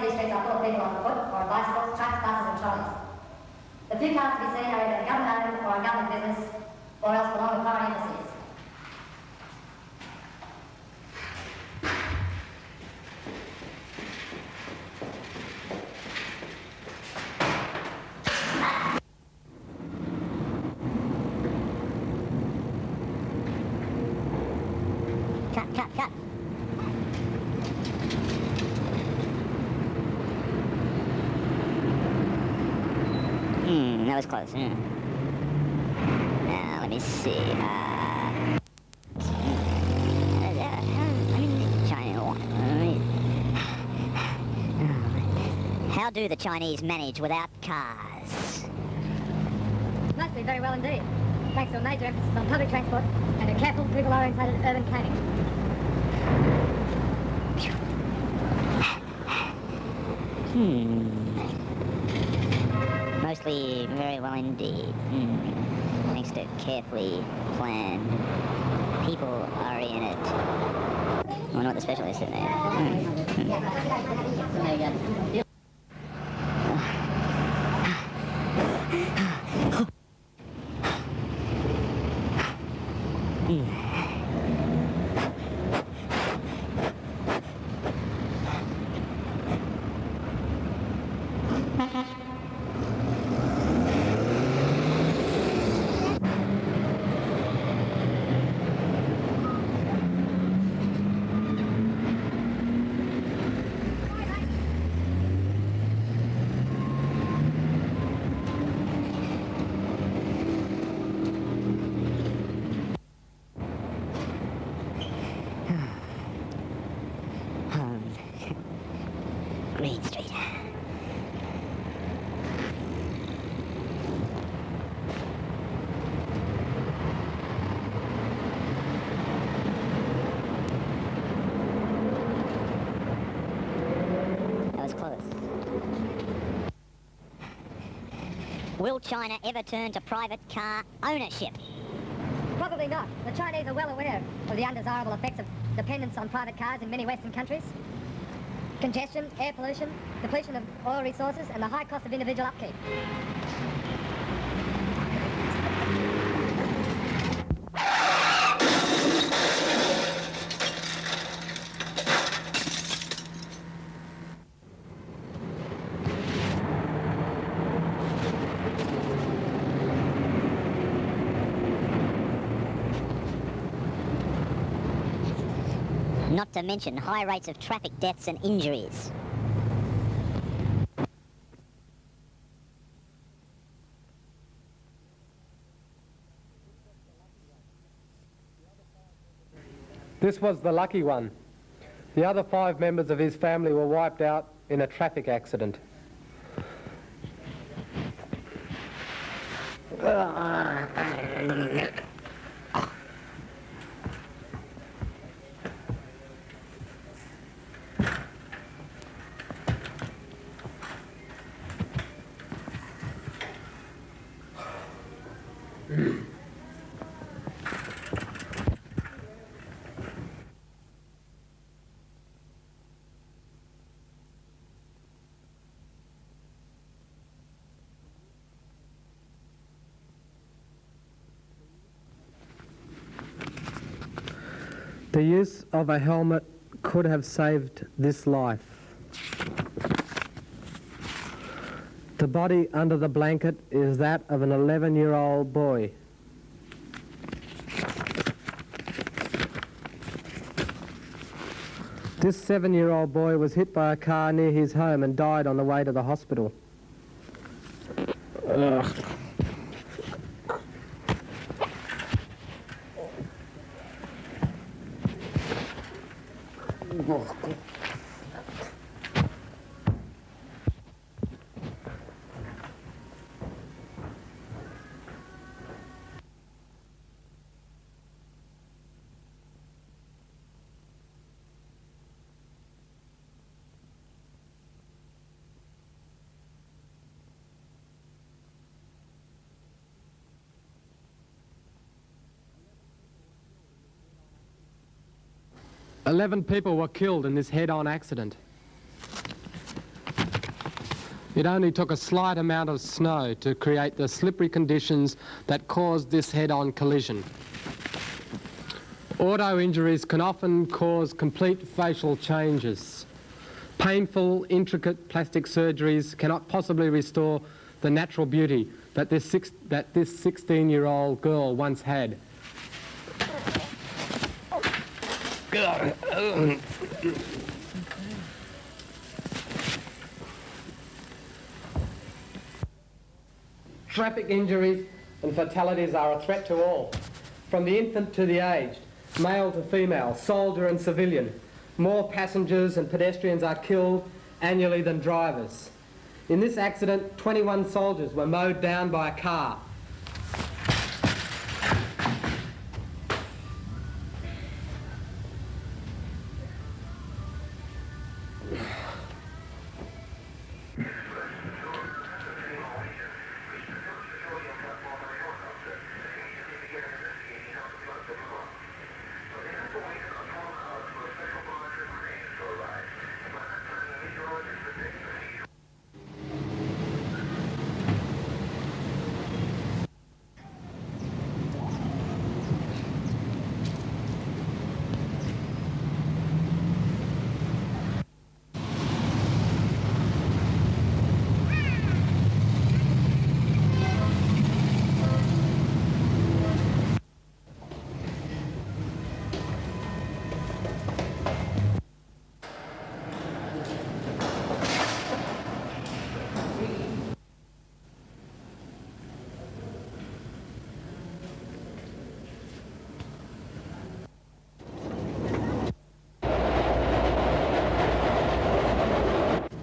city streets are full of people on foot or on bicycles, trucks, buses and trolleys. The few cars to be seen are either government-owned or on government business, or else belong to foreign embassies. Cut. That was close. Now, let me see. How do the Chinese manage without cars? Mostly very well indeed, thanks to a major emphasis on public transport and a careful, people-orientated urban planning. Mostly very well indeed. Thanks to carefully planned, people-oriented. I wonder what the specialist said there. Green Street. That was close. Will China ever turn to private car ownership? Probably not. The Chinese are well aware of the undesirable effects of dependence on private cars in many Western countries. Congestion, air pollution, depletion of oil resources, and the high cost of individual upkeep. Not to mention high rates of traffic deaths and injuries. This was the lucky one. The other 5 members of his family were wiped out in a traffic accident. The use of a helmet could have saved this life. The body under the blanket is that of an 11-year-old boy. This 7-year-old boy was hit by a car near his home and died on the way to the hospital. "11 people were killed in this head-on accident. It only took a slight amount of snow to create the slippery conditions that caused this head-on collision. Auto injuries can often cause complete facial changes. Painful, intricate plastic surgeries cannot possibly restore the natural beauty that this 16-year-old girl once had. Traffic injuries and fatalities are a threat to all, from the infant to the aged, male to female, soldier and civilian. More passengers and pedestrians are killed annually than drivers. In this accident, 21 soldiers were mowed down by a car.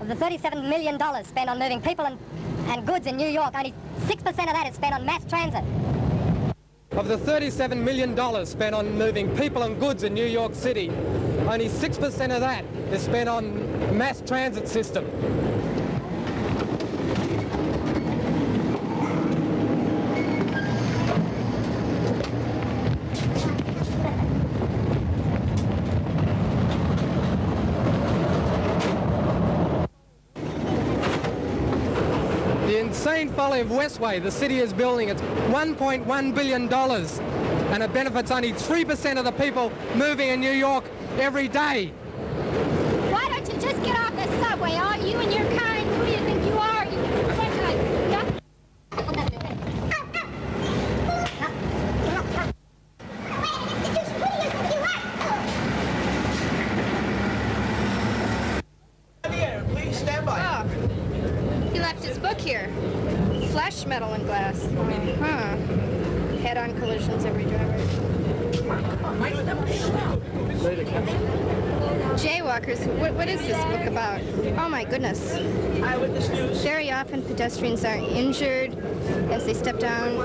Of the $37 million spent on moving people and goods in New York, only 6% of that is spent on mass transit. Of the $37 million spent on moving people and goods in New York City, only 6% of that is spent on mass transit system. Insane folly of Westway, the city is building. It's $1.1 billion, and it benefits only 3% of the people moving in New York every day. Why don't you just get off the subway, all you and your kind? Who do you think you are? You bunch of duck. Please stand by. Oh, he left his book here. Flesh, metal, and glass. Huh. Head-on collisions every driver. Jaywalkers. What is this book about? Oh my goodness. Eyewitness News. Very often pedestrians are injured as they step down.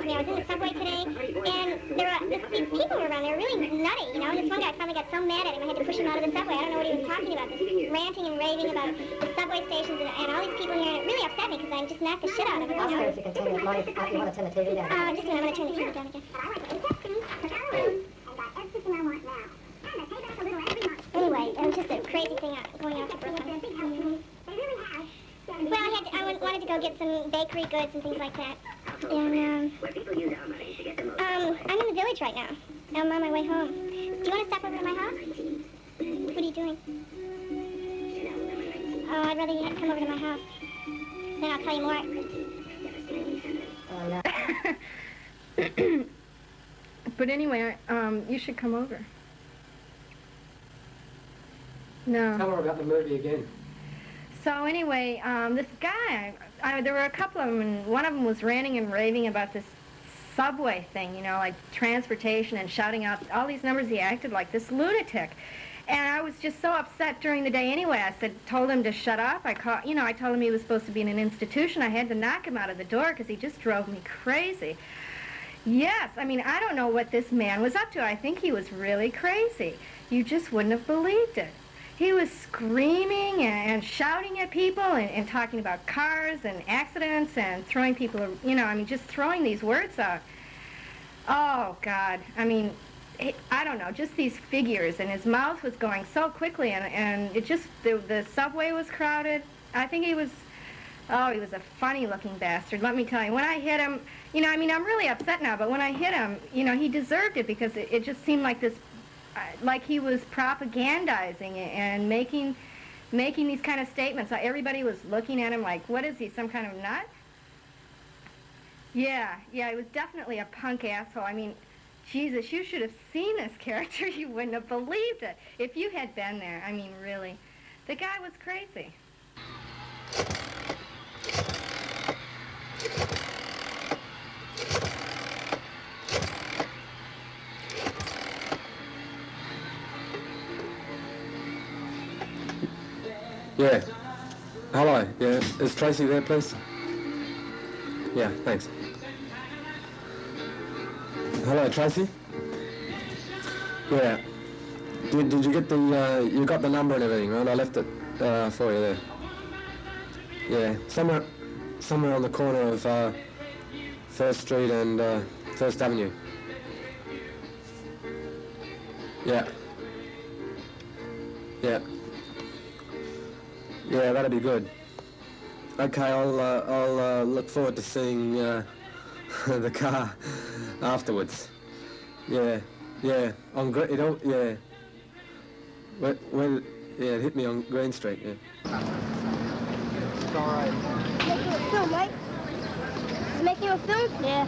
I was in the subway today, and these people were around. They were really nutty, you know. And this one guy finally got so mad at him, I had to push him out of the subway. I don't know what he was talking about, just ranting and raving about the subway stations and all these people here. And it really upset me because I just knocked the shit out of him. I'll if you continue. You want to turn the TV down? Just a minute, I'm going to turn the TV down again. Anyway, it was just a crazy thing going out to Brooklyn. Well, I wanted to go get some bakery goods and things like that. And, I'm in the village right now. I'm on my way home. Do you want to stop over to my house? What are you doing? Oh, I'd rather you come over to my house. Then I'll tell you more. But anyway, you should come over. No. Tell her about the movie again. So anyway, this guy, there were a couple of them, and one of them was ranting and raving about this subway thing, you know, like transportation, and shouting out all these numbers. He acted like this lunatic. And I was just so upset during the day anyway. I told him to shut up. I told him he was supposed to be in an institution. I had to knock him out of the door because he just drove me crazy. Yes, I mean, I don't know what this man was up to. I think he was really crazy. You just wouldn't have believed it. He was screaming and shouting at people and talking about cars and accidents and throwing people, you know, I mean, just throwing these words out. Oh, God. I mean, I don't know, just these figures, and his mouth was going so quickly, and it just, the subway was crowded. I think he was a funny-looking bastard, let me tell you. When I hit him, you know, I mean, I'm really upset now, but when I hit him, you know, he deserved it because it just seemed like this, like he was propagandizing it and making these kind of statements. Everybody was looking at him like, what is he, some kind of nut? Yeah, he was definitely a punk asshole. I mean, Jesus, you should have seen this character. You wouldn't have believed it if you had been there. I mean, really. The guy was crazy. Yeah. Hello. Yeah. Is Tracy there, please? Yeah, thanks. Hello, Tracy? Yeah. Did you get the, you got the number and everything, right? I left it for you there. Yeah, somewhere on the corner of 1st Street and 1st Avenue. Yeah. Yeah. Yeah, that'd be good. Okay, I'll look forward to seeing the car afterwards. Yeah, on Green, yeah. It hit me on Green Street, yeah. It's all right. Making a film, right? Is it making a film? Yeah.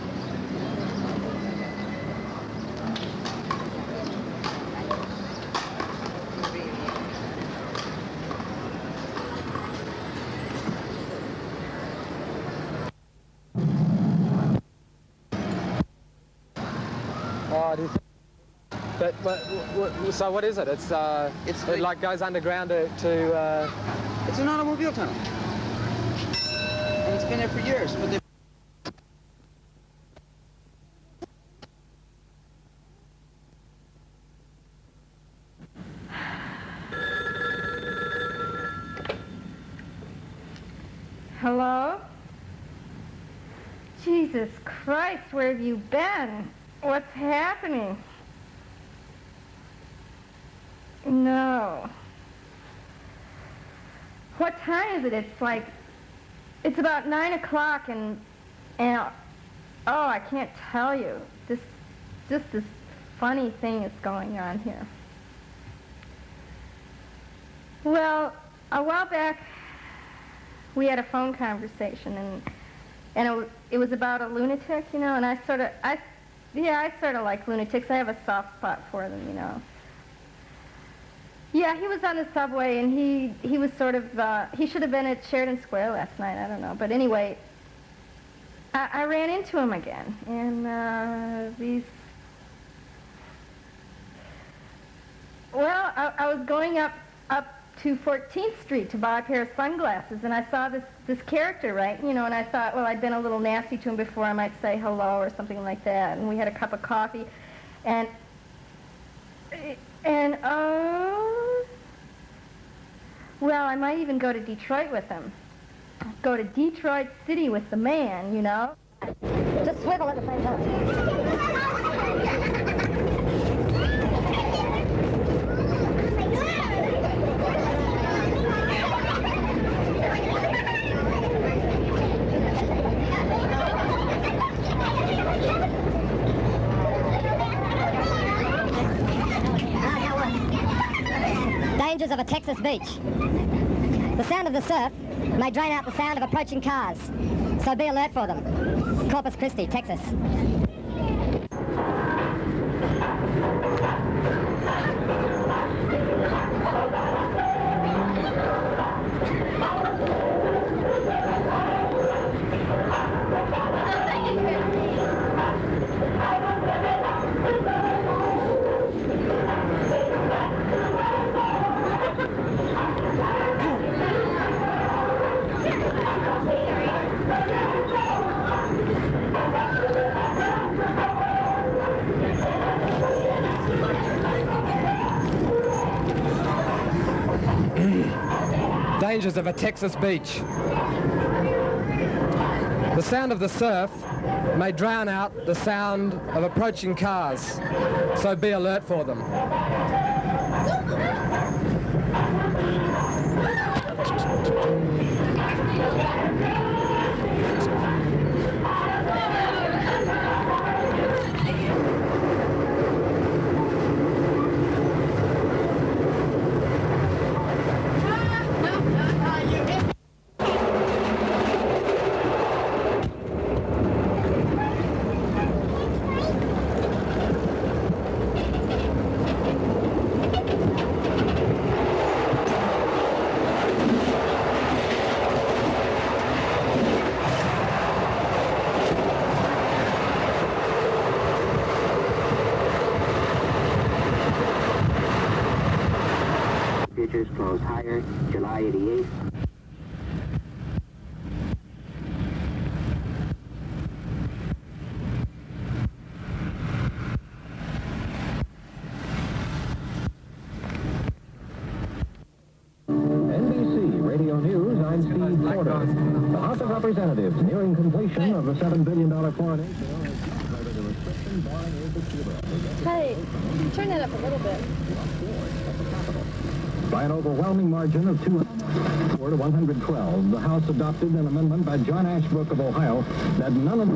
So what is it? It like goes underground to It's an automobile tunnel. And it's been there for years, but they... Hello? Jesus Christ, where have you been? What's happening? No. What time is it? It's about 9 o'clock and oh, I can't tell you. This funny thing is going on here. Well, a while back, we had a phone conversation, and it was about a lunatic, you know, and I sort of like lunatics. I have a soft spot for them, you know. Yeah, he was on the subway, and he was sort of, he should have been at Sheridan Square last night, I don't know. But anyway, I ran into him again, and well, I was going up to 14th Street to buy a pair of sunglasses, and I saw this character, right, you know, and I thought, well, I'd been a little nasty to him before, I might say hello or something like that, and we had a cup of coffee, and well, I might even go to Detroit with him. Go to Detroit City with the man, you know? Just swivel at the same time. Dangers of a Texas beach. The sound of the surf may drain out the sound of approaching cars, so be alert for them. Corpus Christi, Texas. Dangers of a Texas beach. The sound of the surf may drown out the sound of approaching cars, so be alert for them. Futures closed higher, July 88. NBC Radio News, I'm Steve Porter. The House of Representatives nearing completion of the $7 billion coronation. Hey, turn that up a little bit. By an overwhelming margin of 204 to 112, the House adopted an amendment by John Ashbrook of Ohio that none of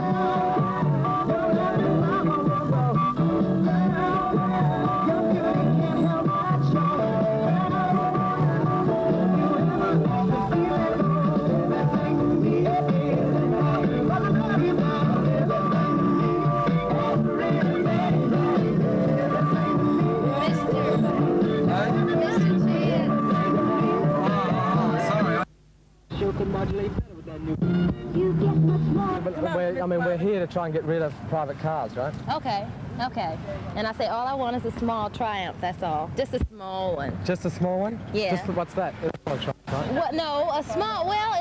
We're here to try and get rid of private cars, right? Okay, okay. And I say all I want is a small Triumph, that's all. Just a small one. Just a small one? Yeah. What's that? Right? What? No, a small, well,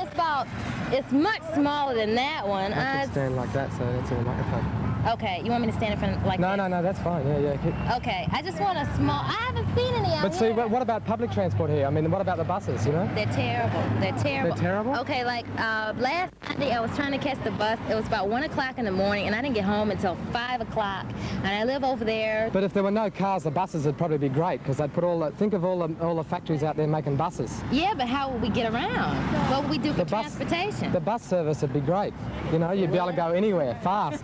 it's much smaller than that one. I can stand like that, so that's all microphone. Okay, you want me to stand in front like No, this? no, that's fine, yeah. Okay, I just want a small, I haven't seen any out But see, here. what about public transport here? I mean, what about the buses, you know? They're terrible. They're terrible. They're terrible? Okay, like last Sunday I was trying to catch the bus. It was about 1 o'clock in the morning, and I didn't get home until 5 o'clock. And I live over there. But if there were no cars, the buses would probably be great, because they'd put think of all the factories out there making buses. Yeah, but how would we get around? What would we do for transportation? The bus service would be great. You know, you'd be able to go anywhere fast,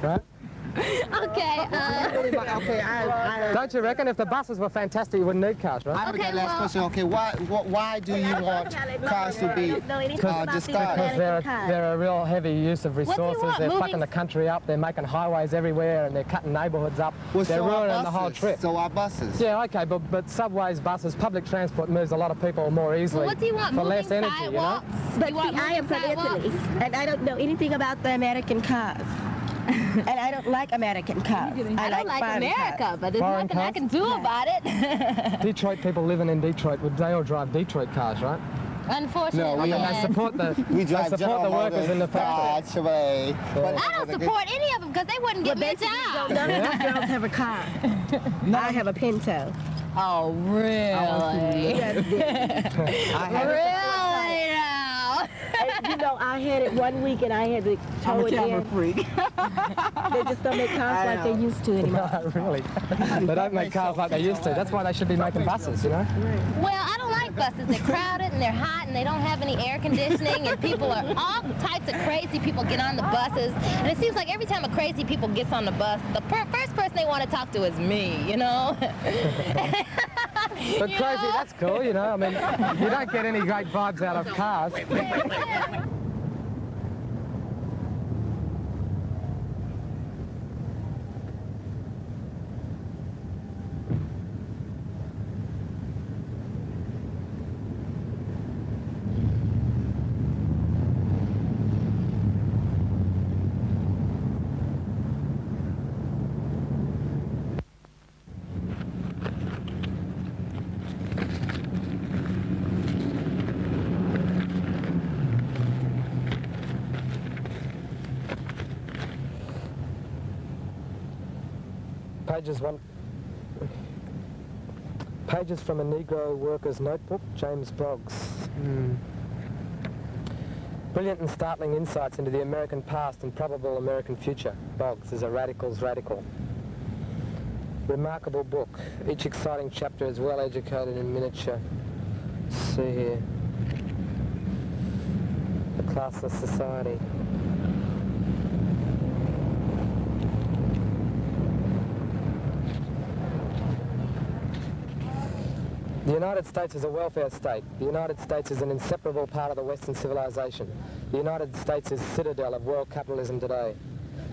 right? Okay. Don't you reckon if the buses were fantastic, you wouldn't need cars, right? I have that last question. Okay, why do you want cars to be discarded? Because they're a real heavy use of resources. They're fucking the country up. They're making highways everywhere, and they're cutting neighbourhoods up. Well, they're ruining the whole trip. So are buses. Yeah, okay, but subways, buses, public transport moves a lot of people more easily. Well, what do you want? For less energy, sidewalks? you know? But see, I am from Italy, and I don't know anything about the American cars. And I don't like American cars. I don't like America, cars. but there's Foreign nothing I cars? can do about it. Detroit people living in Detroit, they all drive Detroit cars, right? Unfortunately, No, they support the workers in the factory. I don't support any of them because they wouldn't give me a job. None of these girls have a car. I have a Pinto. Oh, really? Really now? You know, I had it 1 week and I had to tow it in. Freak. They just don't make cars like they used to anymore. No, really. They don't make cars like they used to. That's why they should be making buses, you know? Well, I don't like buses. They're crowded and they're hot and they don't have any air conditioning and people are all types of crazy people get on the buses. And it seems like every time a crazy people gets on the bus, the first person they want to talk to is me, you know? But crazy, that's cool, you know? I mean, you don't get any great vibes out of cars. Pages from a Negro worker's notebook, James Broggs. Brilliant and startling insights into the American past and probable American future. Boggs is a radical's radical. Remarkable book. Each exciting chapter is well educated in miniature. See here. The classless society. The United States is a welfare state. The United States is an inseparable part of the Western civilization. The United States is citadel of world capitalism today.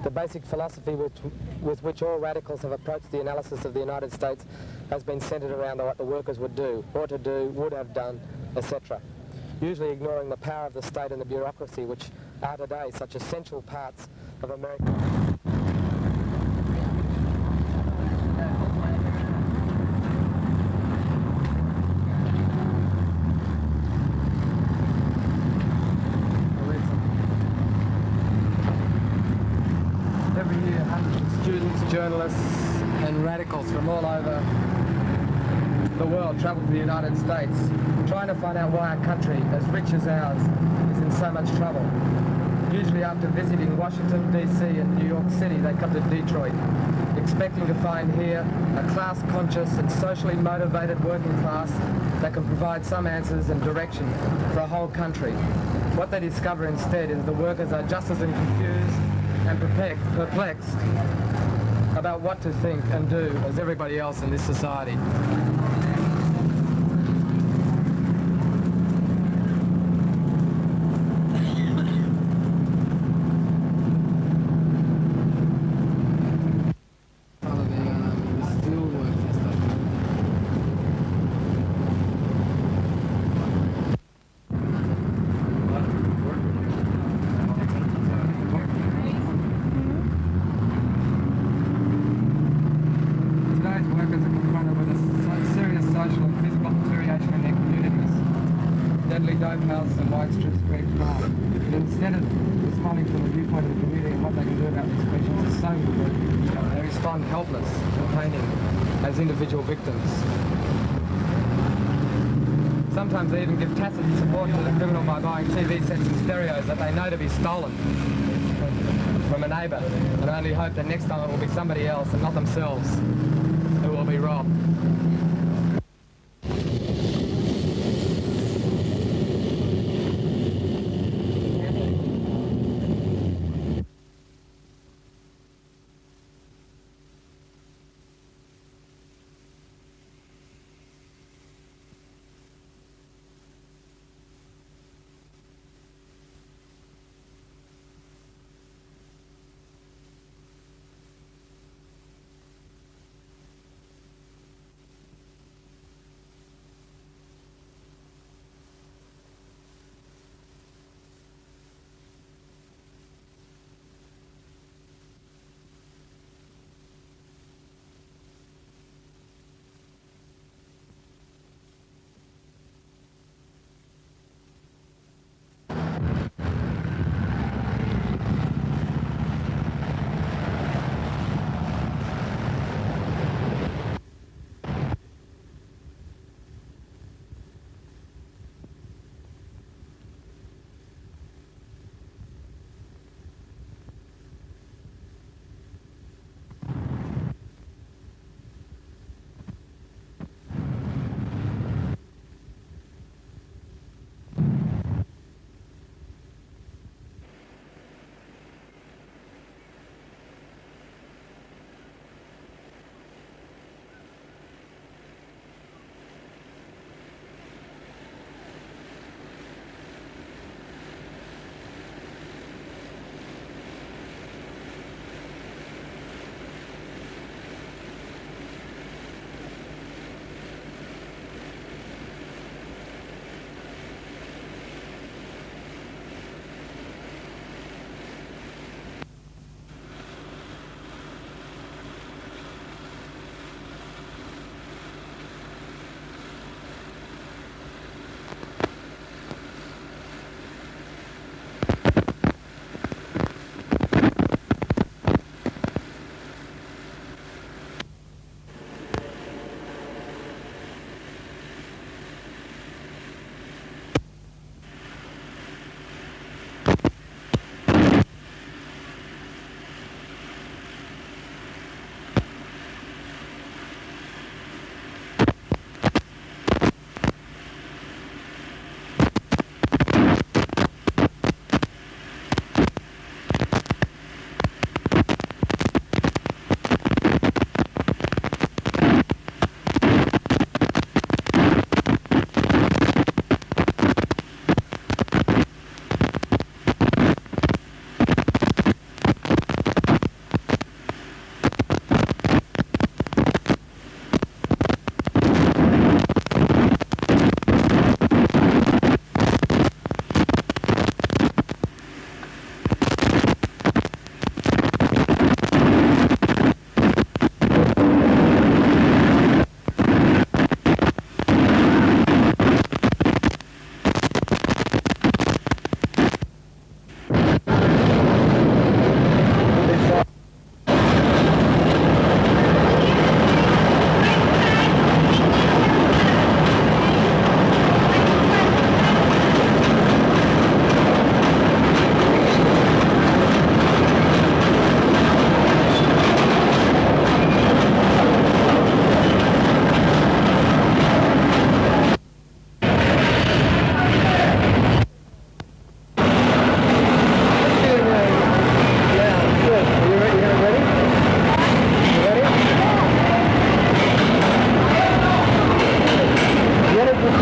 The basic philosophy with which all radicals have approached the analysis of the United States has been centered around what the workers would do, ought to do, would have done, etc. Usually ignoring the power of the state and the bureaucracy, which are today such essential parts of American... Journalists and radicals from all over the world travel to the United States, trying to find out why a country as rich as ours is in so much trouble. Usually after visiting Washington, D.C. and New York City, they come to Detroit, expecting to find here a class-conscious and socially motivated working class that can provide some answers and direction for a whole country. What they discover instead is the workers are just as confused and perplexed about what to think and do as everybody else in this society. Individual victims. Sometimes they even give tacit support to the criminal by buying TV sets and stereos that they know to be stolen from a neighbour, and only hope that next time it will be somebody else and not themselves who will be robbed.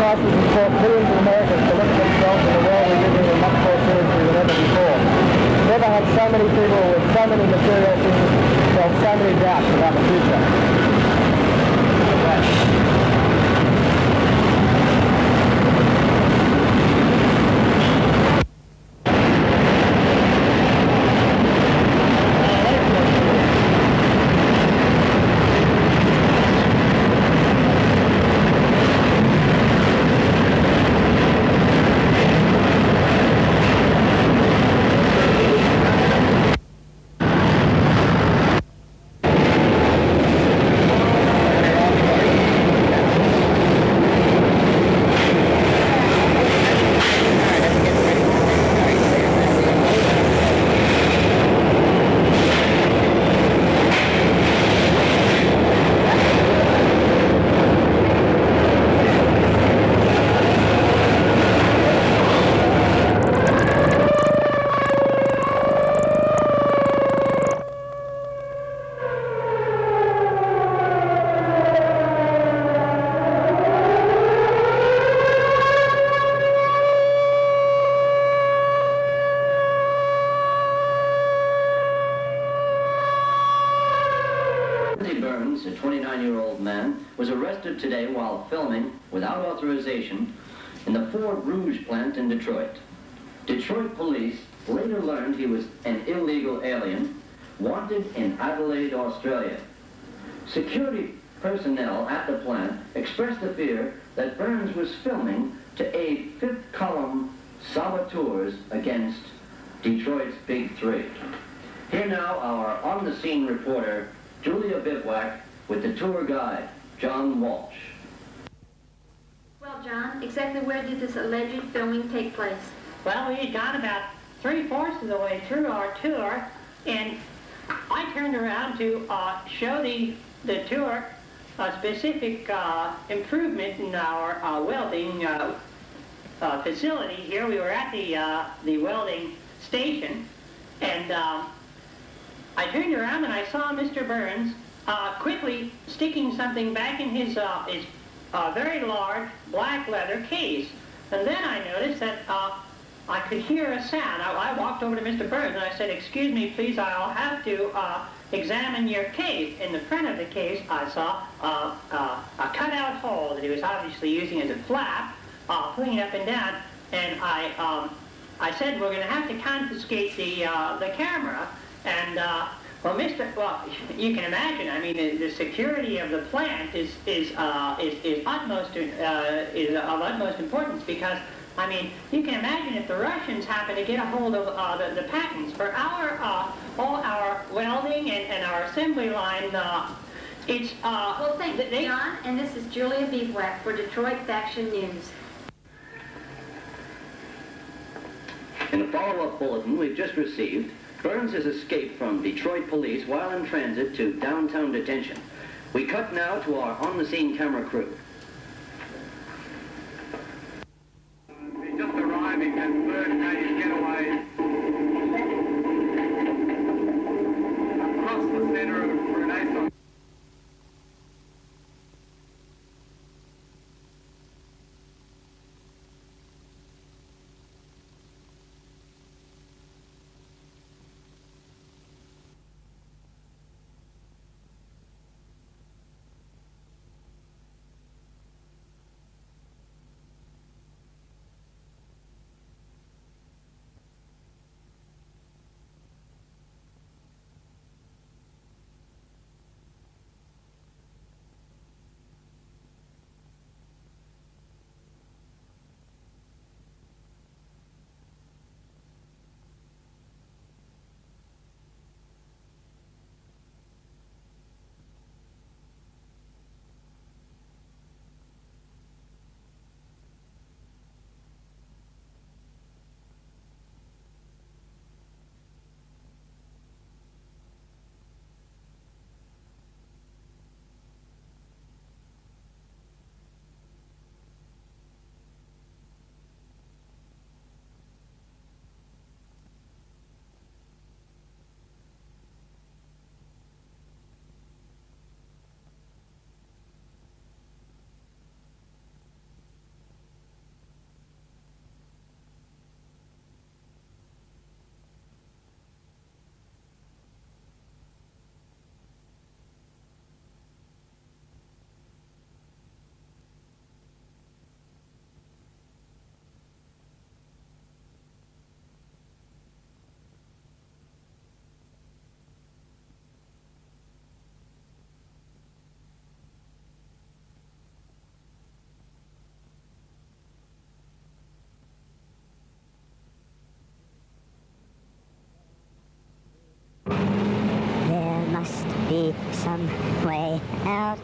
crisis has forced millions of Americans to look at themselves in the world we live in much more seriously than ever before. Never had so many people with so many material things felt so many doubts about the future. Burns, a 29-year-old man, was arrested today while filming, without authorization, in the Ford Rouge plant in Detroit. Detroit police later learned he was an illegal alien, wanted in Adelaide, Australia. Security personnel at the plant expressed the fear that Burns was filming to aid fifth-column saboteurs against Detroit's Big Three. Here now, our on-the-scene reporter, Julia Bivouac, with the tour guide, John Walsh. Well, John, exactly where did this alleged filming take place? Well, we had gone about 3/4 of the way through our tour, and I turned around to show the tour a specific improvement in our welding facility here. We were at the welding station, and I turned around and I saw Mr. Burns quickly sticking something back in his very large black leather case. And then I noticed that I could hear a sound. I walked over to Mr. Burns and I said, "Excuse me, please, I'll have to examine your case." In the front of the case, I saw a cutout hole that he was obviously using as a flap, pulling it up and down. And I said, "We're going to have to confiscate the camera." And well, you can imagine. I mean, the security of the plant is of utmost importance, because I mean, you can imagine if the Russians happen to get a hold of the patents for all our welding and our assembly line. It's well, thanks, John. And this is Julia Bivouac for Detroit Faction News. In a follow-up bulletin we've just received, Burns has escaped from Detroit police while in transit to downtown detention. We cut now to our on-the-scene camera crew. Just arriving at 3rd Canadian Getaway. Across the center of Renaissance.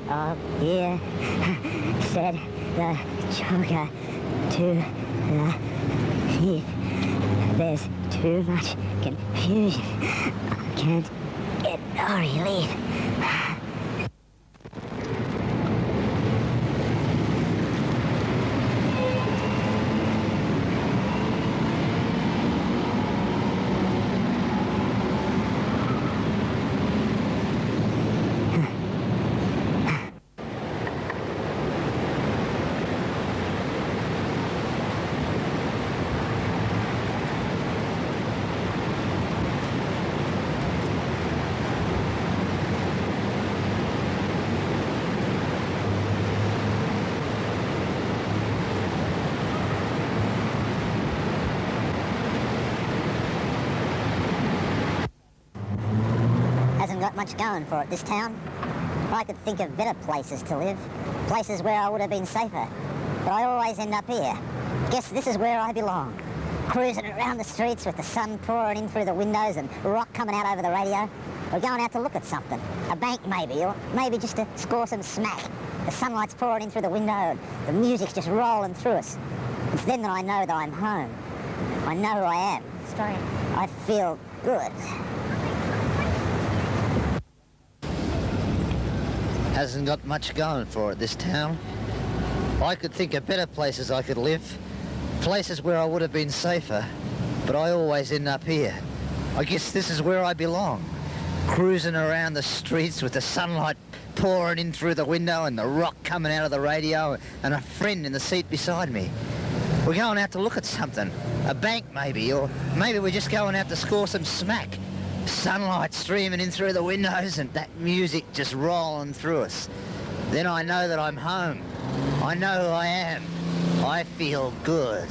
out of here, said the joker to the thief. There's too much confusion. I can't get no relief. Got much going for it, this town. I could think of better places to live, places where I would have been safer, but I always end up here. Guess this is where I belong. Cruising around the streets with the sun pouring in through the windows and rock coming out over the radio. We're going out to look at something. A bank maybe, or maybe just to score some smack. The sunlight's pouring in through the window and the music's just rolling through us. It's then that I know that I'm home. I know who I am. Strange. I feel good. Hasn't got much going for it, this town. I could think of better places I could live, places where I would have been safer, but I always end up here. I guess this is where I belong, cruising around the streets with the sunlight pouring in through the window and the rock coming out of the radio and a friend in the seat beside me. We're going out to look at something, a bank maybe, or maybe we're just going out to score some smack. Sunlight streaming in through the windows and that music just rolling through us. Then I know that I'm home. I know who I am. I feel good.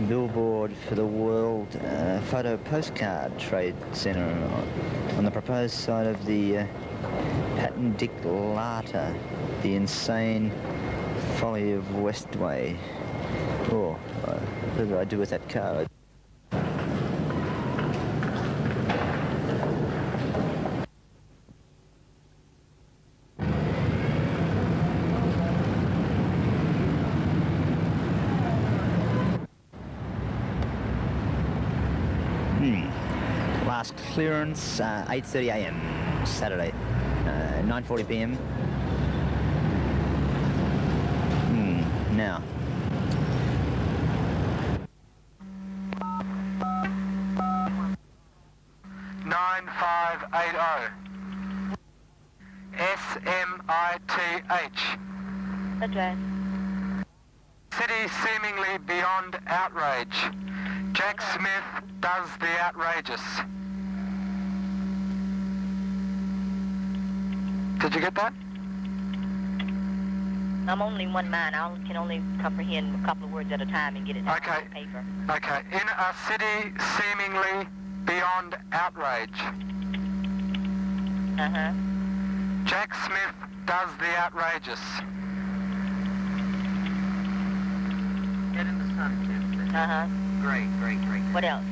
Billboard for the World Photo Postcard Trade Centre on the proposed site of the Perpendiculata, the insane folly of Westway. Oh, what did I do with that car? Last clearance, 8:30 a.m. Saturday, 9:40 p.m. Now. SMITH. Address. City seemingly beyond outrage. J.Smith does the outrageous. Did you get that? I'm only one man. I can only comprehend a couple of words at a time and get it down on paper. Okay. In a city seemingly beyond outrage. Uh-huh. J.Smith does the outrageous. Get in the sun, Tim. Uh-huh. Great. What else?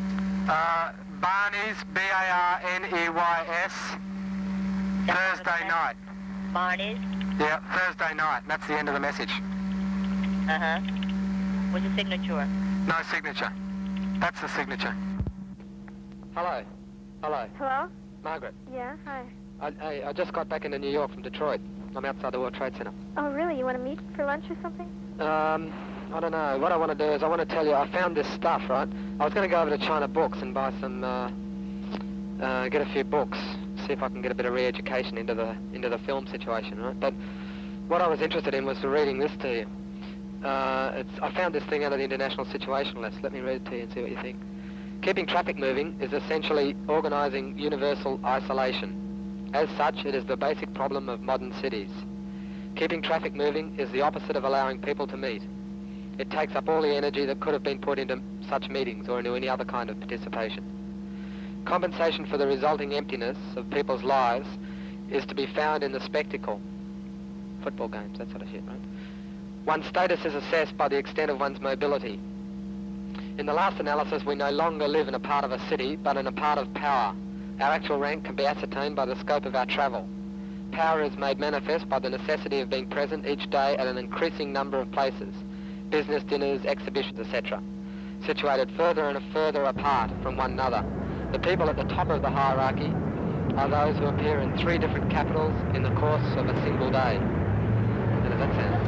Barney's, B-A-R-N-E-Y-S, Thursday night. Barney's? Yeah, Thursday night. That's the end of the message. Uh-huh. What's the signature? No signature. That's the signature. Hello. Hello? Margaret. Yeah, hi. I just got back into New York from Detroit. I'm outside the World Trade Center. Oh, really? You want to meet for lunch or something? I don't know. What I want to do is I want to tell you, I found this stuff, right? I was going to go over to China Books and buy some, get a few books, see if I can get a bit of re-education into the film situation, right? But what I was interested in was reading this to you. I found this thing out of the International Situation List. Let me read it to you and see what you think. Keeping traffic moving is essentially organising universal isolation. As such, it is the basic problem of modern cities. Keeping traffic moving is the opposite of allowing people to meet. It takes up all the energy that could have been put into such meetings or into any other kind of participation. Compensation for the resulting emptiness of people's lives is to be found in the spectacle. Football games, that sort of shit, right? One's status is assessed by the extent of one's mobility. In the last analysis, we no longer live in a part of a city, but in a part of power. Our actual rank can be ascertained by the scope of our travel. Power is made manifest by the necessity of being present each day at an increasing number of places, business dinners, exhibitions, etc., situated further and further apart from one another. The people at the top of the hierarchy are those who appear in 3 different capitals in the course of a single day. How does that sound?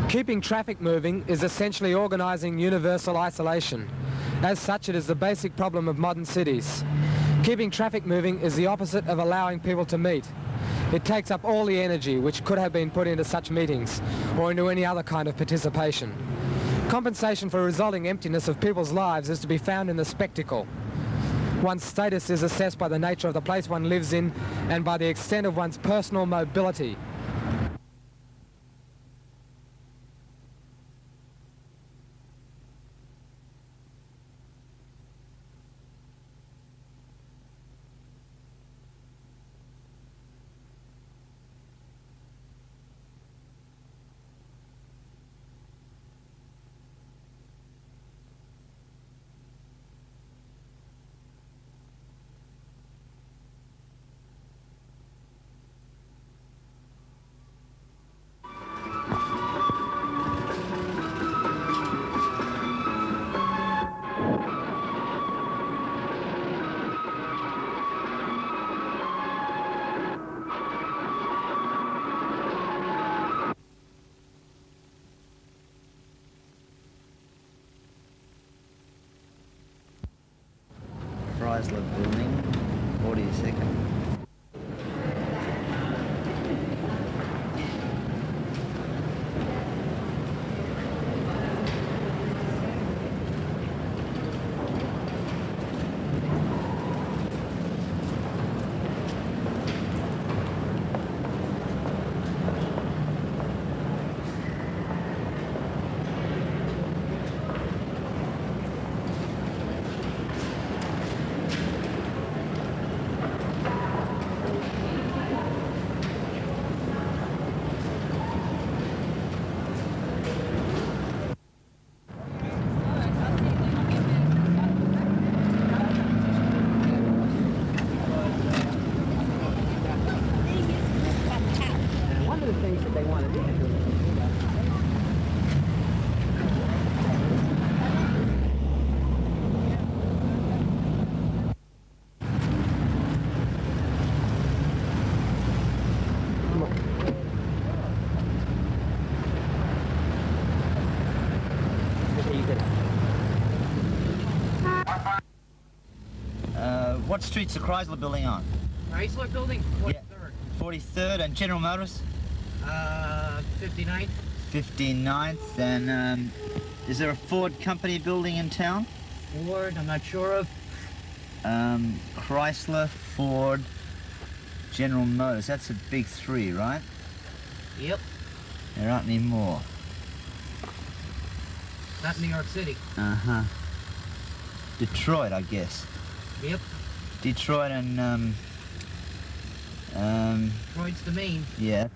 Keeping traffic moving is essentially organising universal isolation. As such, it is the basic problem of modern cities. Keeping traffic moving is the opposite of allowing people to meet. It takes up all the energy which could have been put into such meetings or into any other kind of participation. Compensation for resulting emptiness of people's lives is to be found in the spectacle. One's status is assessed by the nature of the place one lives in and by the extent of one's personal mobility. Chrysler building, 42nd. What street's the Chrysler building on? Chrysler building, 43rd. Yeah. 43rd, and General Motors? 59th. 59th, and is there a Ford company building in town? Ford, I'm not sure of. Chrysler, Ford, General Motors, that's a big three, right? Yep. There aren't any more. Not New York City. Uh-huh. Detroit, I guess. Yep. Detroit and, Detroit's the main. yeah.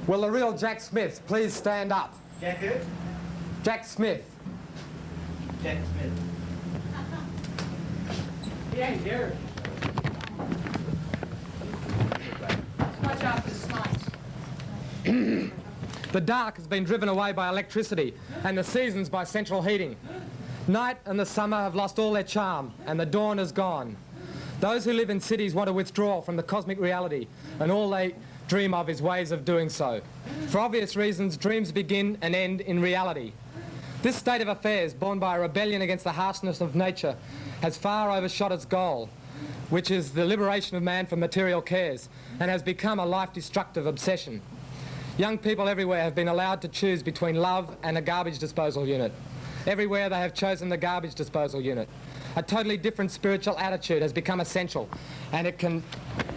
Will the real Jack Smith please stand up? Jack who? Jack Smith. Jack Smith. He ain't here. Watch out for the snipes. The dark has been driven away by electricity and the seasons by central heating. Night and the summer have lost all their charm and the dawn is gone. Those who live in cities want to withdraw from the cosmic reality, and all they dream of is ways of doing so. For obvious reasons, dreams begin and end in reality. This state of affairs, born by a rebellion against the harshness of nature, has far overshot its goal, which is the liberation of man from material cares, and has become a life-destructive obsession. Young people everywhere have been allowed to choose between love and a garbage disposal unit. Everywhere they have chosen the garbage disposal unit. A totally different spiritual attitude has become essential, and it can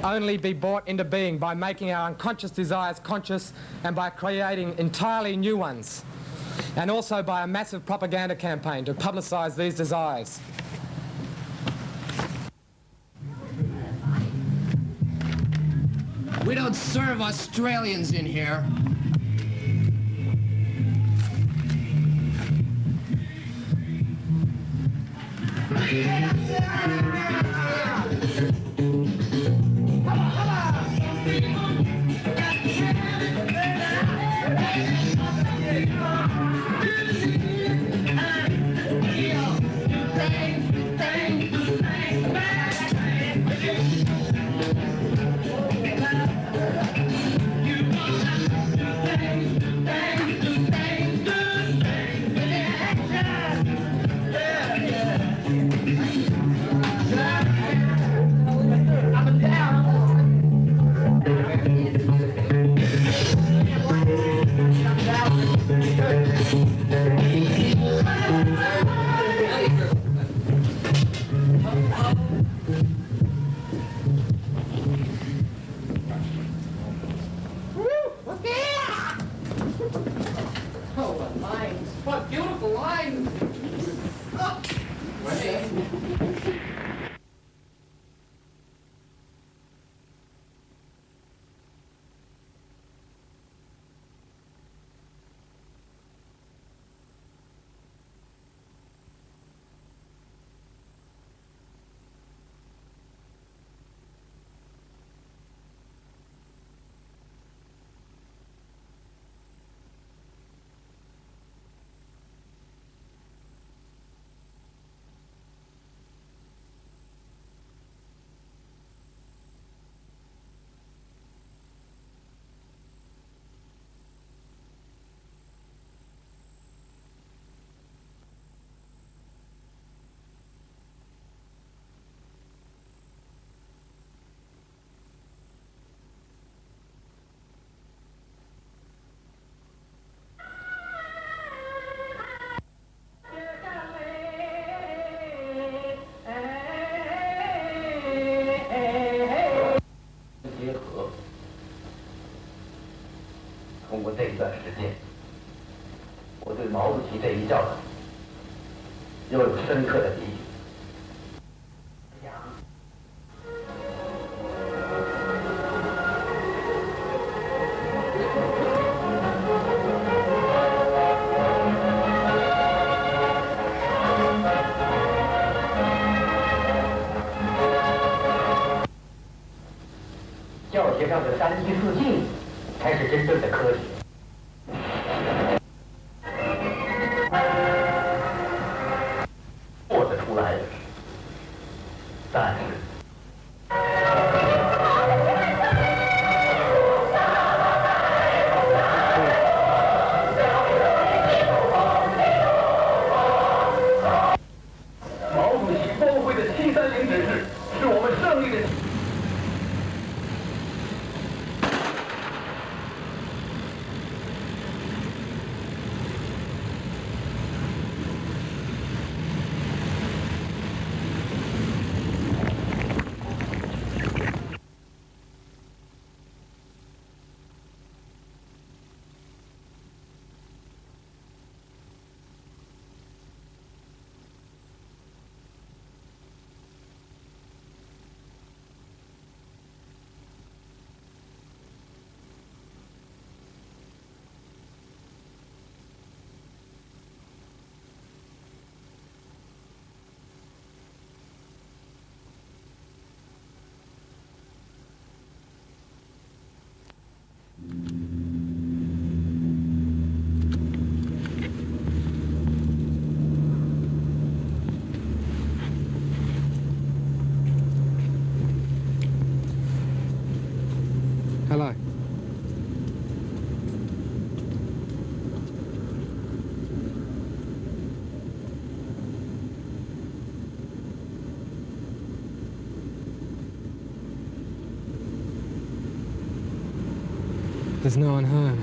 only be brought into being by making our unconscious desires conscious and by creating entirely new ones, and also by a massive propaganda campaign to publicise these desires. We don't serve Australians in here. 通过这一段时间，我对毛主席这一教导又有深刻的理解。教学上的三七四镜才是真正的科学。做得出来的，但是。毛主席光辉的730指示是我们胜利的。Hello. There's no one home.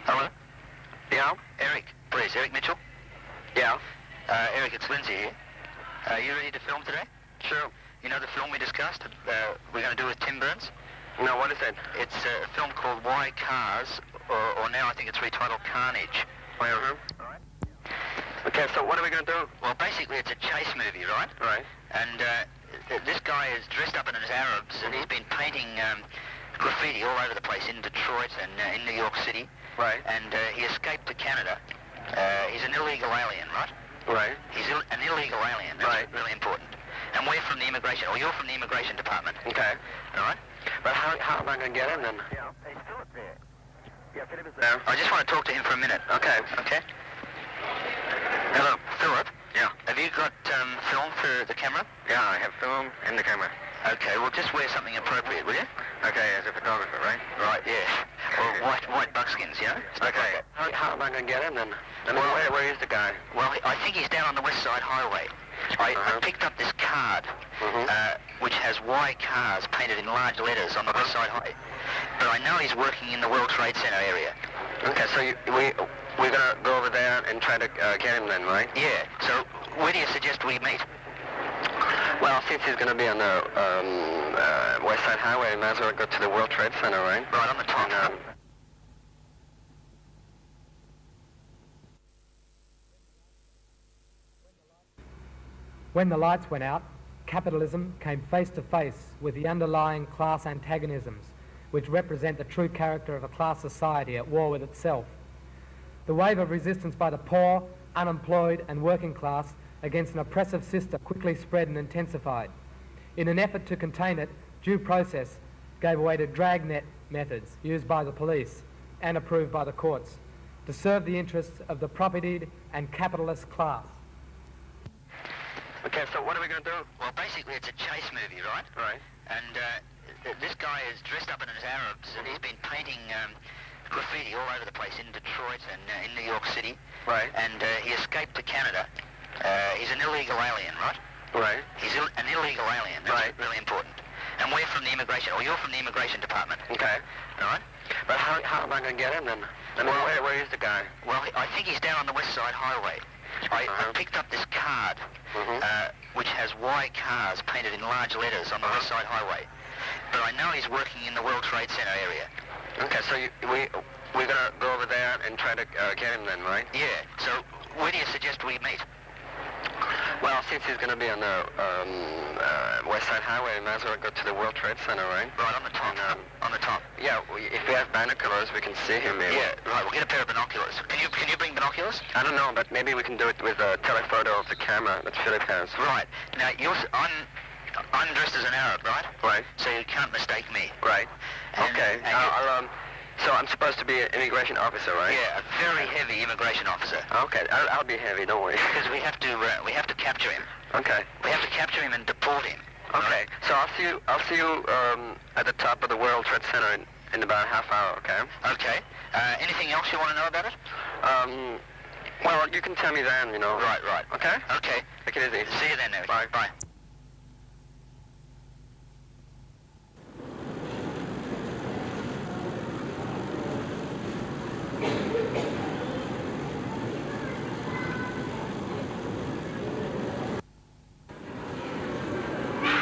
Hello? Yeah? Eric, please. Eric Mitchell? Yeah? Eric, it's Lindsay here. Are you ready to film today? Sure. You know the film we discussed? We're going to do with Tim Burns? No, what is it? It's a film called Why Cars, or now I think it's retitled CARnage. Uh-huh. Alright. Okay, so what are we going to do? Well, basically it's a chase movie, right? Right. And this guy is dressed up in his Arabs, and he's been painting graffiti all over the place in Detroit and in New York City. Right. And he escaped to Canada. He's an illegal alien, right? Right. He's an illegal alien. That's really important. And we're from the immigration, or you're from the immigration department. Okay. All right. But how am I going to get him then? Yeah, he's still up there. Yeah, Philip is there. I just want to talk to him for a minute. Okay. Okay. Hello, Philip. Yeah. Have you got film for the camera? Yeah, I have film and the camera. Okay, well just wear something appropriate, will you? Okay, as a photographer, right? Right, yeah. Well, white buckskins, you know? Okay. Like how am I going to get him then? And well, where is the guy? Well, I think he's down on the West Side Highway. I picked up this card, which has Why Cars painted in large letters on the West Side Highway. But I know he's working in the World Trade Center area. Okay, so we're going to go over there and try to get him then, right? Yeah. So where do you suggest we meet? Well, since he's going to be on the West Side Highway, we might as well go to the World Trade Center, right? Right, on the top. When the lights went out, capitalism came face to face with the underlying class antagonisms which represent the true character of a class society at war with itself. The wave of resistance by the poor, unemployed and working class against an oppressive system quickly spread and intensified. In an effort to contain it, due process gave way to dragnet methods used by the police and approved by the courts to serve the interests of the propertied and capitalist class. Okay, so what are we going to do? Well, basically it's a chase movie, right? Right. And this guy is dressed up in his Arabs, and he's been painting graffiti all over the place in Detroit and in New York City. Right. And he escaped to Canada. He's an illegal alien, right? Right. He's an illegal alien. That's really important. And we're from the immigration, or you're from the immigration department. Okay. All right? But how am I going to get him then? I mean, where is the guy? Well, I think he's down on the West Side Highway. I picked up this card, which has Y cars painted in large letters on the West Side Highway. But I know he's working in the World Trade Center area. Okay, so we're going to go over there and try to get him then, right? Yeah. So where do you suggest we meet? Well, since he's going to be on the West Side Highway, we might as well go to the World Trade Center, right? Right, on the top. On the top. Yeah, if we have binoculars, we can see him maybe. Yeah, right, we'll get a pair of binoculars. Can you bring binoculars? I don't know, but maybe we can do it with a telephoto of the camera that Philip has. Right. Now, I'm dressed as an Arab, right? Right. So you can't mistake me. Right. And, okay. So I'm supposed to be an immigration officer, right? Yeah, a very heavy immigration officer. Okay, I'll be heavy, don't worry. Because we have to capture him. Okay. We have to capture him and deport him. Okay. So I'll see you at the top of the World Trade Center in about a half hour, okay? Okay. Anything else you want to know about it? Well, you can tell me then, you know. Right. Okay? Okay. Take it easy. See you then, Eric. Bye. Bye.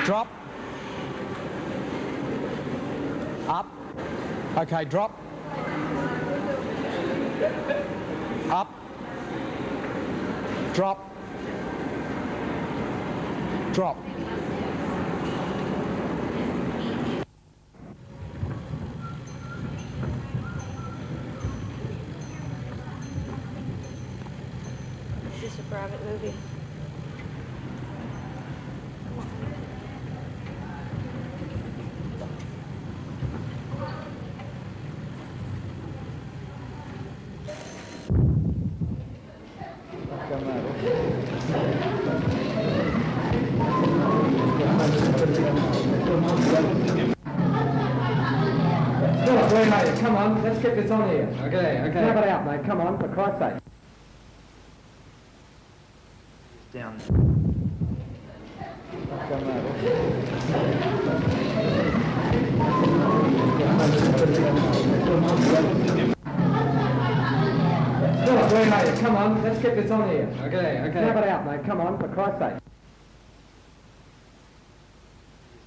Drop. Up. Okay, drop. Up. Drop. Drop. Is this a private movie? Come on, let's get this on here. Okay. Snap it out, mate. Come on, for Christ's sake. Down. Come on, let's get this on here. Okay. Snap it out, mate. Come on, for Christ's sake.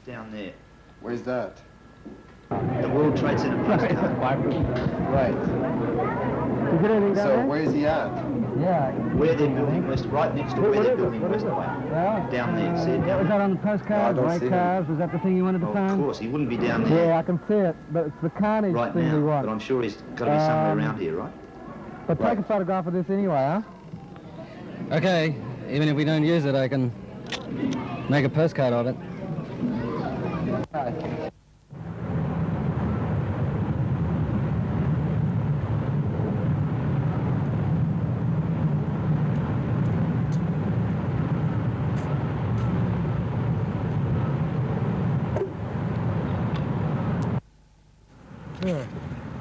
Down there. Where's that? The World Trade Center postcard. Right. Is it anything down So there? where's he at? Yeah. Where they're building West, right next to where they're building Westway. Yeah. Down there, see it Was down that there? on the postcard? No, I don't White see cars? Was that the thing you wanted to Oh, find? of course, he wouldn't be down there Yeah, I can see it, but it's the CARnage right thing we now, want. but I'm sure he's got to be somewhere around here, right? But take a photograph of this anyway, huh? Okay, even if we don't use it, I can make a postcard of it.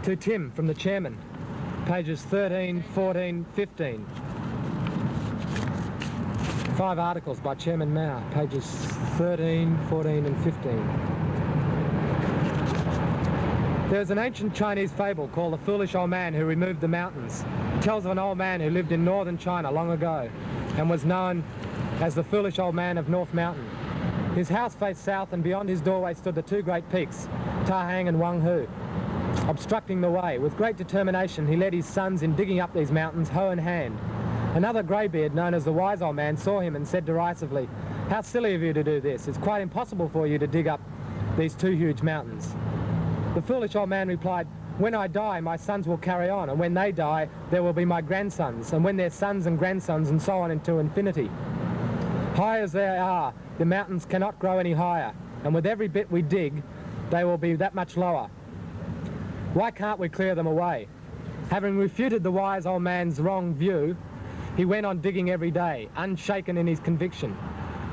To Tim, from the chairman. Pages 13, 14, 15. 5 articles by Chairman Mao, pages 13, 14 and 15. There's an ancient Chinese fable called The Foolish Old Man Who Removed the Mountains. It tells of an old man who lived in northern China long ago and was known as the Foolish Old Man of North Mountain. His house faced south, and beyond his doorway stood the 2 great peaks, Tahang and Wanghu, obstructing the way. With great determination, he led his sons in digging up these mountains, hoe in hand. Another greybeard, known as the Wise Old Man, saw him and said derisively, "How silly of you to do this. It's quite impossible for you to dig up these 2 huge mountains." The Foolish Old Man replied, "When I die, my sons will carry on, and when they die, there will be my grandsons, and when their sons and grandsons, and so on into infinity. High as they are, the mountains cannot grow any higher, and with every bit we dig, they will be that much lower. Why can't we clear them away?" Having refuted the Wise Old Man's wrong view, he went on digging every day, unshaken in his conviction.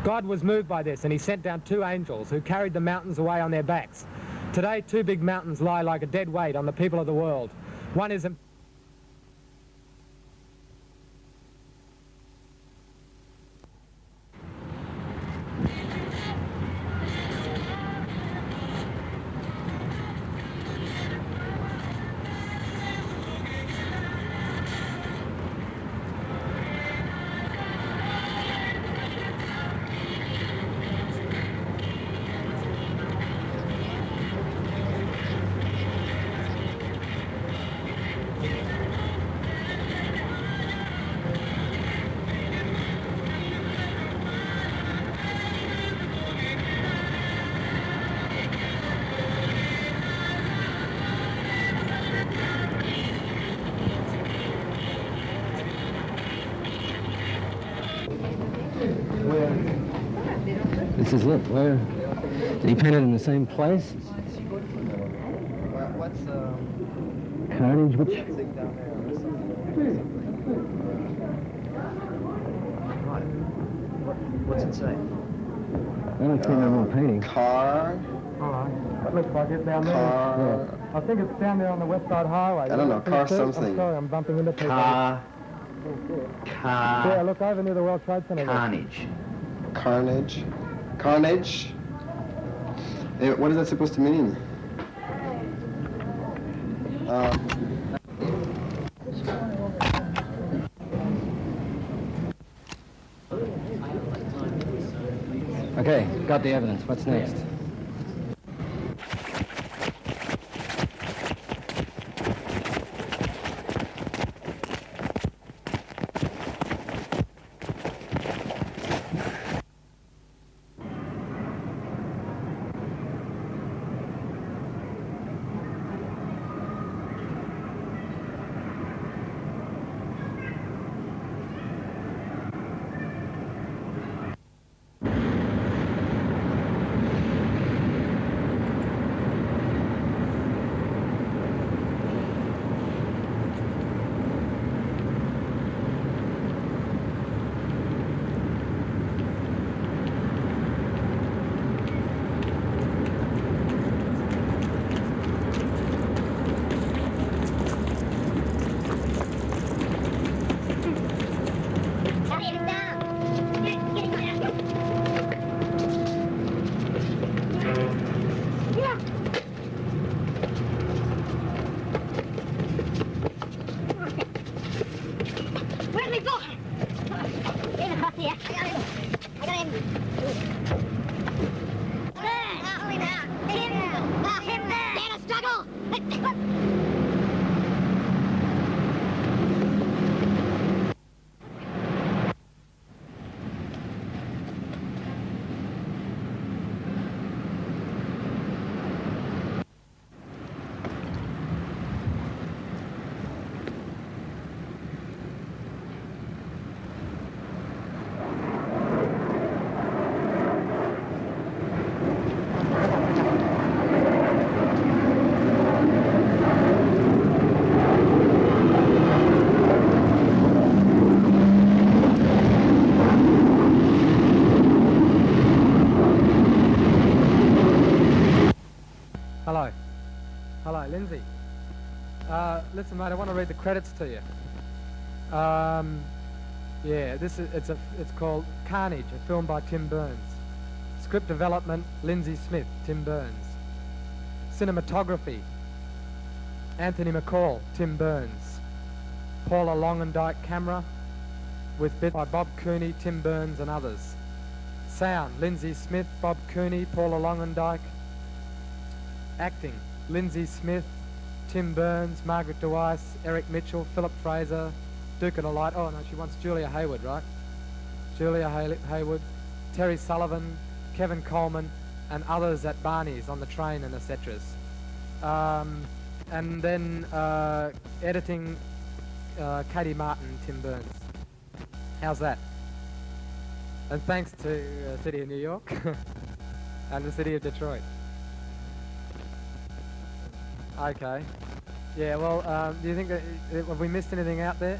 God was moved by this, and he sent down 2 angels who carried the mountains away on their backs. Today, 2 big mountains lie like a dead weight on the people of the world. One is... This is it. Where did he paint it in the same place? What's CARnage, which? What's it say? I don't see no more painting. Car. That looks like it down there. Car. I think it's down there on the West Side Highway. I don't know, car something. I'm sorry, I'm bumping into people. Car. Yeah, look over near the World Trade Center. CARnage. CARnage. CARnage. What is that supposed to mean? Okay, got the evidence. What's next? Hello, Lindsay. Listen, mate, I want to read the credits to you. Yeah, it's called CARnage, a film by Tim Burns. Script development, Lindsay Smith, Tim Burns. Cinematography, Anthony McCall, Tim Burns. Paula Longendijk camera, with bits by Bob Cooney, Tim Burns and others. Sound, Lindsay Smith, Bob Cooney, Paula Longendijk. Acting, Lindsay Smith, Tim Burns, Margaret DeWeiss, Eric Mitchell, Philip Fraser, Duke of the Light. Oh no, she wants Julia Hayward, right? Julia Hayward, Terry Sullivan, Kevin Coleman, and others at Barney's on the train and etc. And then editing, Katie Martin, Tim Burns. How's that? And thanks to the City of New York and the City of Detroit. Okay. Yeah, well, do you think that, have we missed anything out there?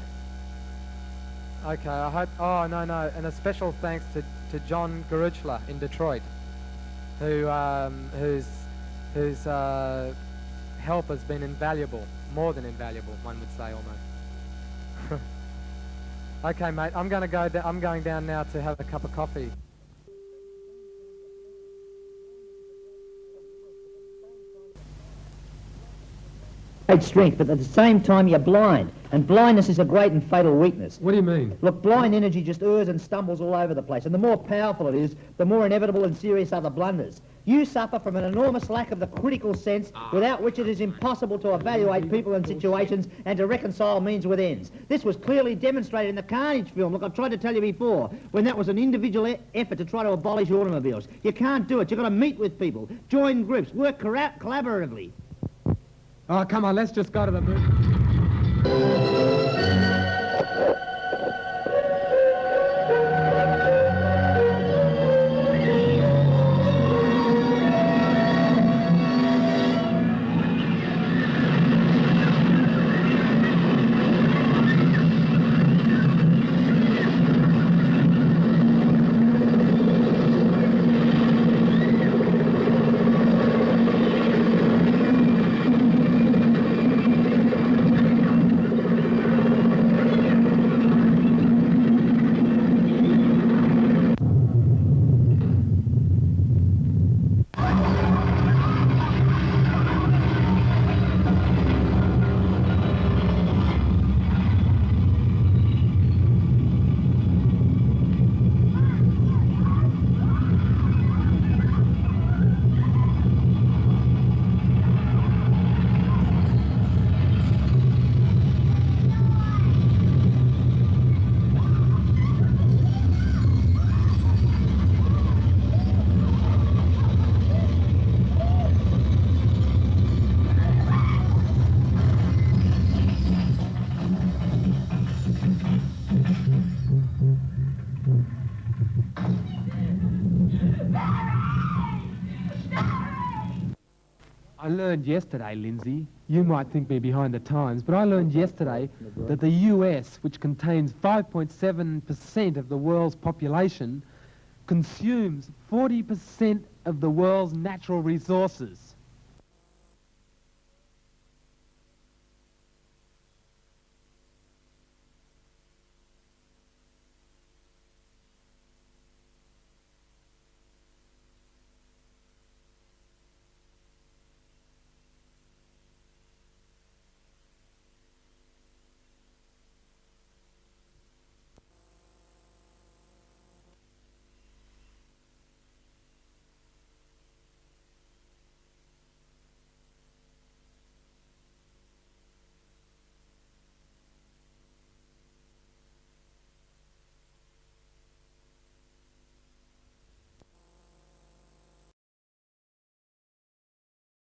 Okay, I hope, oh, no, and a special thanks to to John Garuchla in Detroit, whose help has been invaluable, more than invaluable, one would say almost. Okay, mate, I'm going down now to have a cup of coffee. Great strength, but at the same time you're blind. And blindness is a great and fatal weakness. What do you mean? Look, blind energy just errs and stumbles all over the place. And the more powerful it is, the more inevitable and serious are the blunders. You suffer from an enormous lack of the critical sense without which it is impossible to evaluate people and situations and to reconcile means with ends. This was clearly demonstrated in the CARnage film. Look, I've tried to tell you before, when that was an individual effort to try to abolish automobiles. You can't do it. You've got to meet with people, join groups, work collaboratively. Oh, come on, let's just go to the movie. I learned yesterday, Lindsay, you might think me behind the times, but I learned yesterday that the US, which contains 5.7% of the world's population, consumes 40% of the world's natural resources.